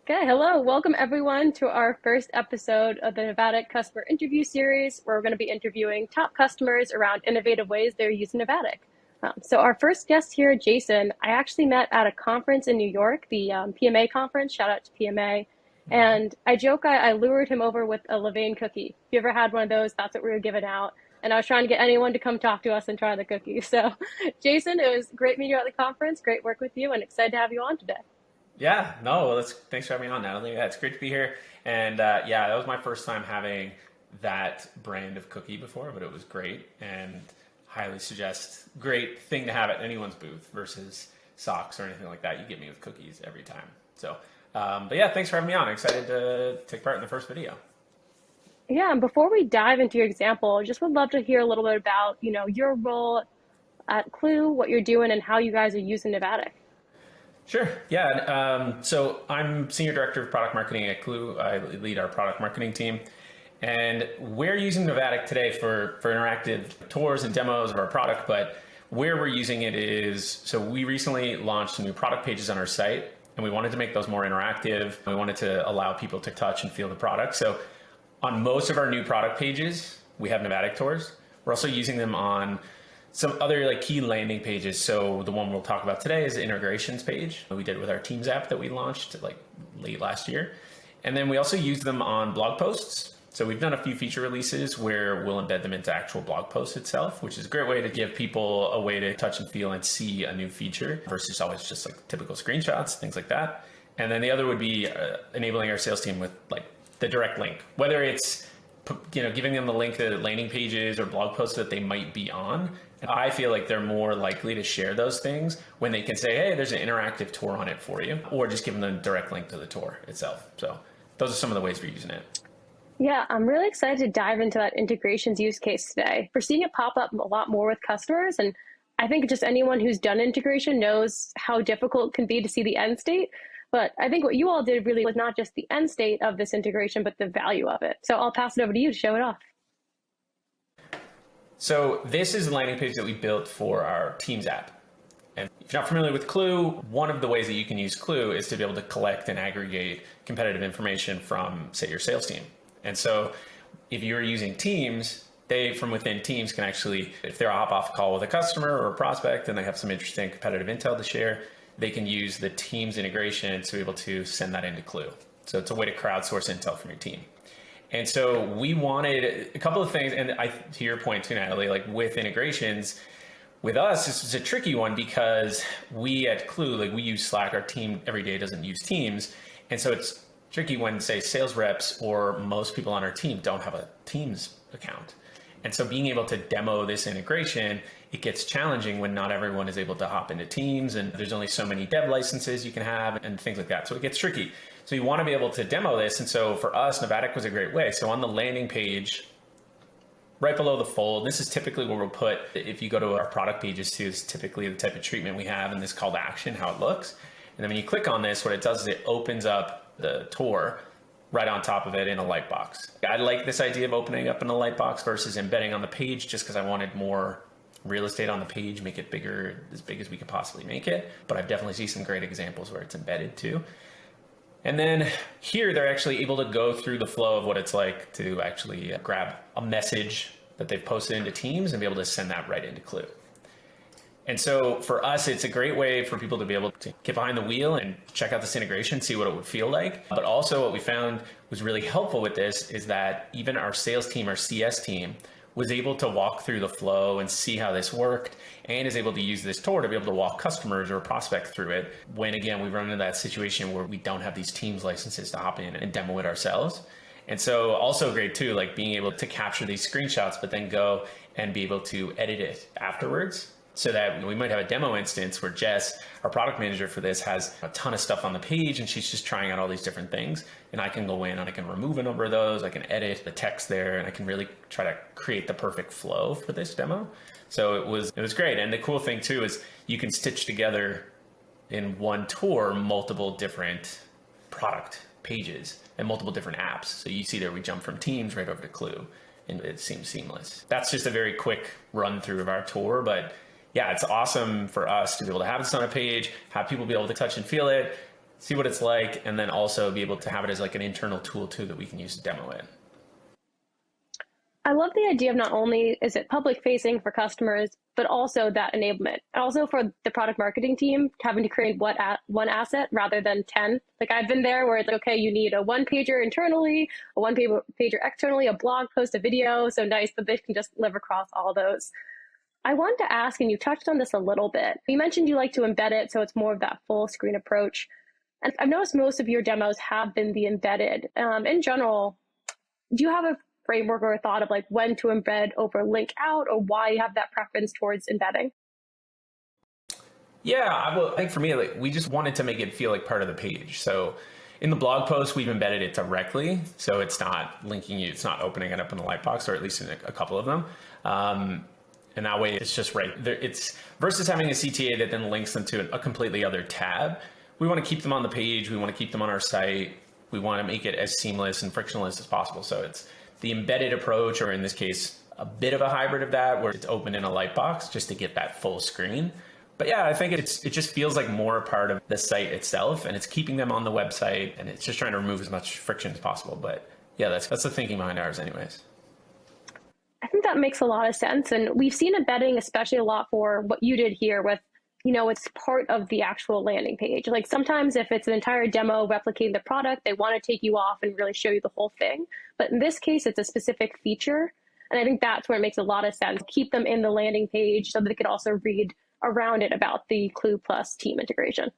Okay, hello. Welcome everyone to our first episode of the Navattic customer interview series, where we're going to be interviewing top customers around innovative ways they're using Navattic. So our first guest here, Jason, I actually met at a conference in New York, the PMA conference. Shout out to PMA. And I joke I lured him over with a Levain cookie. If you ever had one of those, that's what we were giving out. And I was trying to get anyone to come talk to us and try the cookie. So, Jason, it was great meeting you at the conference. Great work with you, and excited to have you on today. Yeah, no, well, thanks for having me on, Natalie. Yeah, it's great to be here. And yeah, that was my first time having that brand of cookie before, but it was great and highly suggest great thing to have at anyone's booth versus socks or anything like that. You get me with cookies every time. So, but yeah, thanks for having me on. Excited to take part in the first video. Yeah, and before we dive into your example, I just would love to hear a little bit about, your role at Klue, what you're doing, and how you guys are using Navattic. Sure. Yeah. So I'm Senior Director of Product Marketing at Klue. I lead our product marketing team. And we're using Navattic today for interactive tours and demos of our product. But where we're using it is, so we recently launched some new product pages on our site, and we wanted to make those more interactive. We wanted to allow people to touch and feel the product. So on most of our new product pages, we have Navattic tours. We're also using them on some other key landing pages. So the one we'll talk about today is the integrations page we did with our Teams app that we launched late last year. And then we also use them on blog posts. So we've done a few feature releases where we'll embed them into actual blog posts itself, which is a great way to give people a way to touch and feel and see a new feature versus always just typical screenshots, things like that. And then the other would be enabling our sales team with the direct link, whether it's giving them the link to landing pages or blog posts that they might be on. I feel like they're more likely to share those things when they can say, hey, there's an interactive tour on it for you, or just give them the direct link to the tour itself. So those are some of the ways we're using it. Yeah, I'm really excited to dive into that integrations use case today. We're seeing it pop up a lot more with customers, and I think just anyone who's done integration knows how difficult it can be to see the end state. But I think what you all did really was not just the end state of this integration, but the value of it. So I'll pass it over to you to show it off. So this is the landing page that we built for our Teams app. And if you're not familiar with Klue, one of the ways that you can use Klue is to be able to collect and aggregate competitive information from, say, your sales team. And so if you're using Teams, they, from within Teams, can actually, if they're a hop off call with a customer or a prospect and they have some interesting competitive intel to share, they can use the Teams integration to be able to send that into Klue. So it's a way to crowdsource intel from your team. And so we wanted a couple of things, and to your point too, Natalie, with integrations, with us, this was a tricky one because we at Klue, we use Slack, our team every day doesn't use Teams. And so it's tricky when, say, sales reps or most people on our team don't have a Teams account. And so being able to demo this integration, it gets challenging when not everyone is able to hop into Teams and there's only so many dev licenses you can have and things like that. So it gets tricky. So you want to be able to demo this. And so for us, Navattic was a great way. So on the landing page, right below the fold, this is typically where we'll put, if you go to our product pages too, is typically the type of treatment we have in this call to action, how it looks. And then when you click on this, what it does is it opens up the tour right on top of it in a lightbox. I like this idea of opening up in a lightbox versus embedding on the page just because I wanted more real estate on the page, make it bigger, as big as we could possibly make it. But I've definitely seen some great examples where it's embedded too. And then here, they're actually able to go through the flow of what it's like to actually grab a message that they've posted into Teams and be able to send that right into Klue. And so for us, it's a great way for people to be able to get behind the wheel and check out this integration, see what it would feel like. But also what we found was really helpful with this is that even our sales team, our CS team, was able to walk through the flow and see how this worked and is able to use this tour to be able to walk customers or prospect through it when, again, we run into that situation where we don't have these Teams licenses to hop in and demo it ourselves. And so also great too, being able to capture these screenshots, but then go and be able to edit it afterwards. So that we might have a demo instance where Jess, our product manager for this, has a ton of stuff on the page and she's just trying out all these different things. And I can go in and I can remove a number of those. I can edit the text there and I can really try to create the perfect flow for this demo. So it was great. And the cool thing too is you can stitch together in one tour multiple different product pages and multiple different apps. So you see there we jump from Teams right over to Klue and it seems seamless. That's just a very quick run through of our tour, but yeah, it's awesome for us to be able to have this on a page, have people be able to touch and feel it, see what it's like, and then also be able to have it as like an internal tool too that we can use to demo it. I love the idea of not only is it public facing for customers, but also that enablement. And also for the product marketing team, having to create one asset rather than 10. Like I've been there where it's like, okay, you need a one pager internally, a one pager externally, a blog post, a video. So nice that they can just live across all those. I wanted to ask, and you touched on this a little bit. You mentioned you like to embed it, so it's more of that full screen approach. And I've noticed most of your demos have been the embedded. In general, do you have a framework or a thought of like when to embed over link out, or why you have that preference towards embedding? Yeah, I think for me, like, we just wanted to make it feel like part of the page. So in the blog post, we've embedded it directly. So it's not linking you, it's not opening it up in the lightbox, or at least in a couple of them. And that way it's just right there. It's versus having a CTA that then links them to a completely other tab. We want to keep them on the page. We want to keep them on our site. We want to make it as seamless and frictionless as possible. So it's the embedded approach, or in this case, a bit of a hybrid of that, where it's open in a lightbox just to get that full screen. But yeah, I think it just feels like more a part of the site itself, and it's keeping them on the website, and it's just trying to remove as much friction as possible. But yeah, that's the thinking behind ours anyways. I think that makes a lot of sense. And we've seen embedding, especially a lot for what you did here with, it's part of the actual landing page. Like sometimes if it's an entire demo replicating the product, they want to take you off and really show you the whole thing. But in this case, it's a specific feature. And I think that's where it makes a lot of sense. Keep them in the landing page so that they could also read around it about the Klue Plus team integration.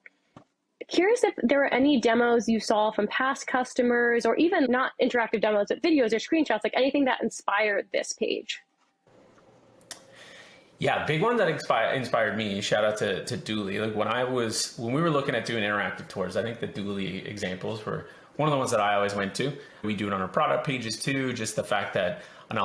Curious if there were any demos you saw from past customers, or even not interactive demos, but videos or screenshots, like anything that inspired this page. Yeah, big one that inspired me, shout out to Dooley. Like when we were looking at doing interactive tours, I think the Dooley examples were one of the ones that I always went to. We do it on our product pages too, just the fact that on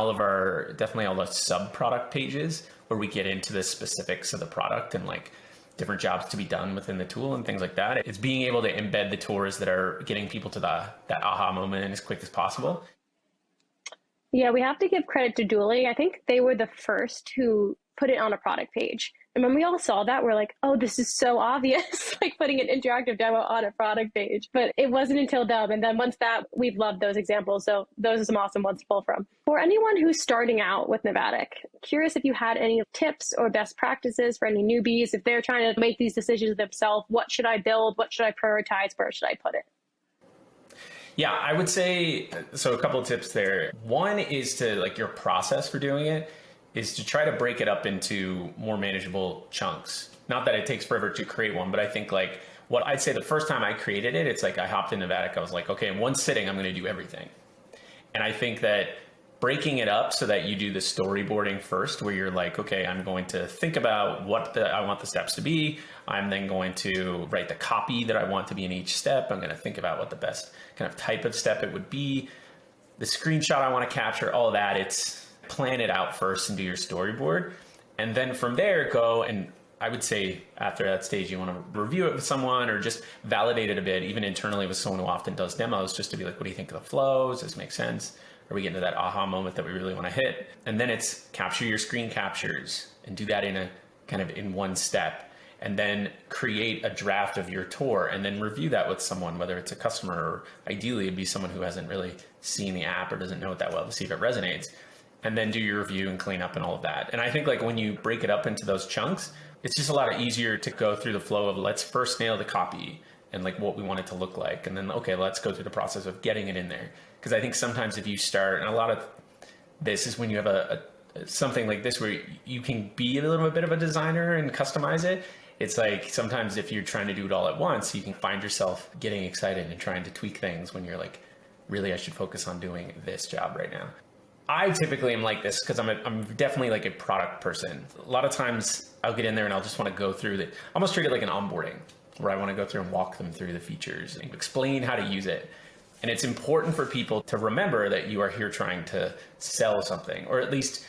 definitely all the sub-product pages where we get into the specifics of the product and like different jobs to be done within the tool and things like that. It's being able to embed the tours that are getting people to that aha moment as quick as possible. Yeah, we have to give credit to Dooley. I think they were the first who put it on a product page. And when we all saw that, we're like, oh, this is so obvious, like putting an interactive demo on a product page. But it wasn't until them. And then once that, we've loved those examples. So those are some awesome ones to pull from. For anyone who's starting out with Navattic, curious if you had any tips or best practices for any newbies, if they're trying to make these decisions themselves. What should I build? What should I prioritize? Where should I put it? Yeah, I would say, so a couple of tips there. One is to like your process for doing it is to try to break it up into more manageable chunks. Not that it takes forever to create one, but I think like what I'd say the first time I created it, it's like I hopped in Navattic. I was like, okay, in one sitting, I'm going to do everything. And I think that breaking it up so that you do the storyboarding first, where you're like, okay, I'm going to think about what I want the steps to be. I'm then going to write the copy that I want to be in each step. I'm going to think about what the best kind of type of step it would be. The screenshot I want to capture, all of that, it's plan it out first and do your storyboard. And then from there, go and I would say after that stage, you want to review it with someone or just validate it a bit, even internally with someone who often does demos, just to be like, what do you think of the flows? Does this make sense? Are we getting to that aha moment that we really want to hit? And then it's capture your screen captures and do that in a kind of in one step, and then create a draft of your tour and then review that with someone, whether it's a customer or ideally it'd be someone who hasn't really seen the app or doesn't know it that well to see if it resonates, and then do your review and clean up and all of that. And I think like when you break it up into those chunks, it's just a lot easier to go through the flow of let's first nail the copy and like what we want it to look like. And then, okay, let's go through the process of getting it in there. Because I think sometimes if you start, and a lot of this is when you have something like this where you can be a little bit of a designer and customize it. It's like sometimes if you're trying to do it all at once, you can find yourself getting excited and trying to tweak things when you're like, really, I should focus on doing this job right now. I typically am like this because I'm definitely like a product person. A lot of times I'll get in there and I'll just want to go through almost treat it like an onboarding, where I want to go through and walk them through the features and explain how to use it. And it's important for people to remember that you are here trying to sell something, or at least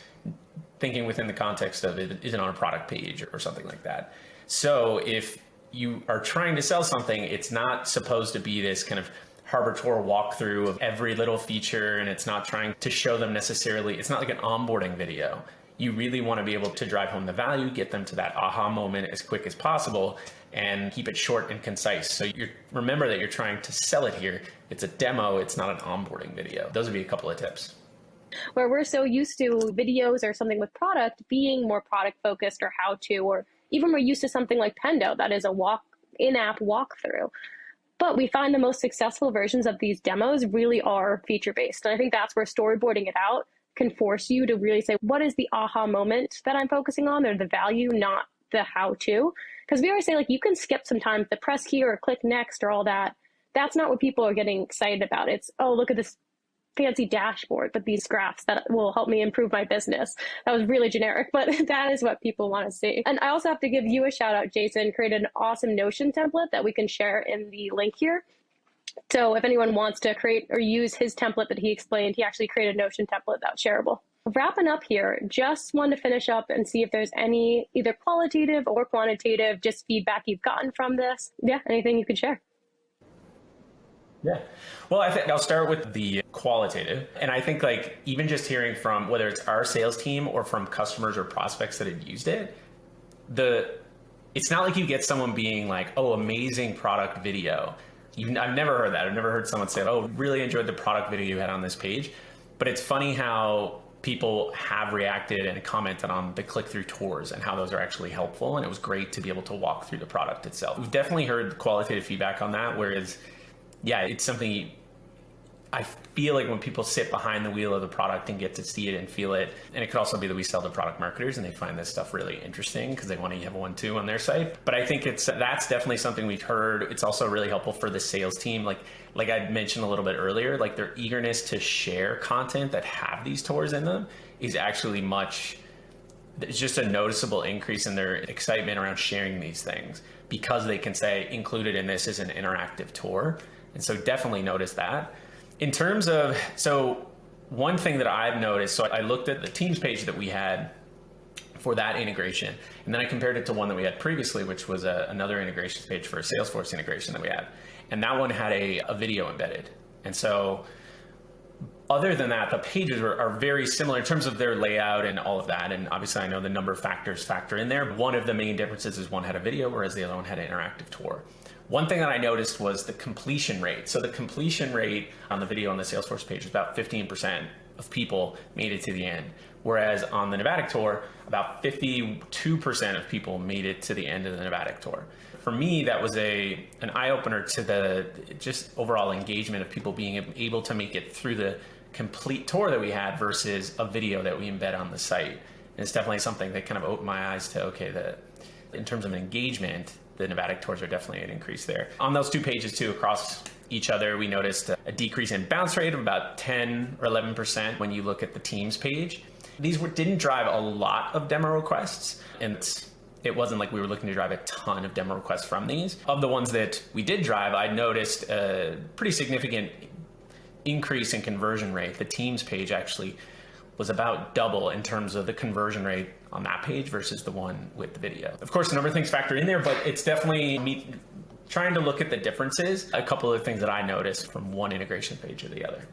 thinking within the context of it isn't on a product page or something like that. So if you are trying to sell something, it's not supposed to be this kind of Harbor Tour walkthrough of every little feature, and it's not trying to show them necessarily, it's not like an onboarding video. You really want to be able to drive home the value, get them to that aha moment as quick as possible, and keep it short and concise. So remember that you're trying to sell it here. It's a demo, it's not an onboarding video. Those would be a couple of tips. Where we're so used to videos or something with product being more product focused or how to, or even we're used to something like Pendo that is a in-app walkthrough. But we find the most successful versions of these demos really are feature-based. And I think that's where storyboarding it out can force you to really say, what is the aha moment that I'm focusing on, or the value, not the how-to? Because we always say, like, you can skip some time, the press here or click next or all that. That's not what people are getting excited about. It's, oh, look at this fancy dashboard with these graphs that will help me improve my business. That was really generic, but that is what people want to see. And I also have to give you a shout out, Jason, created an awesome Notion template that we can share in the link here. So if anyone wants to create or use his template that he explained, he actually created a Notion template that's shareable. Wrapping up here, just want to finish up and see if there's any either qualitative or quantitative just feedback you've gotten from this. Yeah, anything you could share. Yeah. Well, I think I'll start with the qualitative. And I think like even just hearing from whether it's our sales team or from customers or prospects that had used it, it's not like you get someone being like, oh, amazing product video. I've never heard that. I've never heard someone say, oh, really enjoyed the product video you had on this page. But it's funny how people have reacted and commented on the click-through tours and how those are actually helpful. And it was great to be able to walk through the product itself. We've definitely heard qualitative feedback on that, whereas yeah, it's something I feel like when people sit behind the wheel of the product and get to see it and feel it, and it could also be that we sell to product marketers and they find this stuff really interesting because they want to have one too on their site. But I think that's definitely something we've heard. It's also really helpful for the sales team. Like I mentioned a little bit earlier, like their eagerness to share content that have these tours in them is actually it's just a noticeable increase in their excitement around sharing these things because they can say included in this is an interactive tour. And so definitely notice that. In terms of, so one thing that I've noticed, so I looked at the Teams page that we had for that integration, and then I compared it to one that we had previously, which was another integrations page for a Salesforce integration that we had. And that one had a video embedded. And so other than that, the pages are very similar in terms of their layout and all of that. And obviously I know the number of factors factor in there. One of the main differences is one had a video, whereas the other one had an interactive tour. One thing that I noticed was the completion rate. So the completion rate on the video on the Salesforce page was about 15% of people made it to the end. Whereas on the Navattic tour, about 52% of people made it to the end of the Navattic tour. For me, that was an eye-opener to the just overall engagement of people being able to make it through the complete tour that we had versus a video that we embed on the site. And it's definitely something that kind of opened my eyes to, okay, in terms of engagement, the Navattic tours are definitely an increase there. On those two pages too, across each other, we noticed a decrease in bounce rate of about 10 or 11% when you look at the Teams page. These didn't drive a lot of demo requests, and it wasn't like we were looking to drive a ton of demo requests from these. Of the ones that we did drive, I noticed a pretty significant increase in conversion rate. The Teams page actually was about double in terms of the conversion rate on that page versus the one with the video. Of course, a number of things factor in there, but it's definitely me trying to look at the differences. A couple of things that I noticed from one integration page to the other.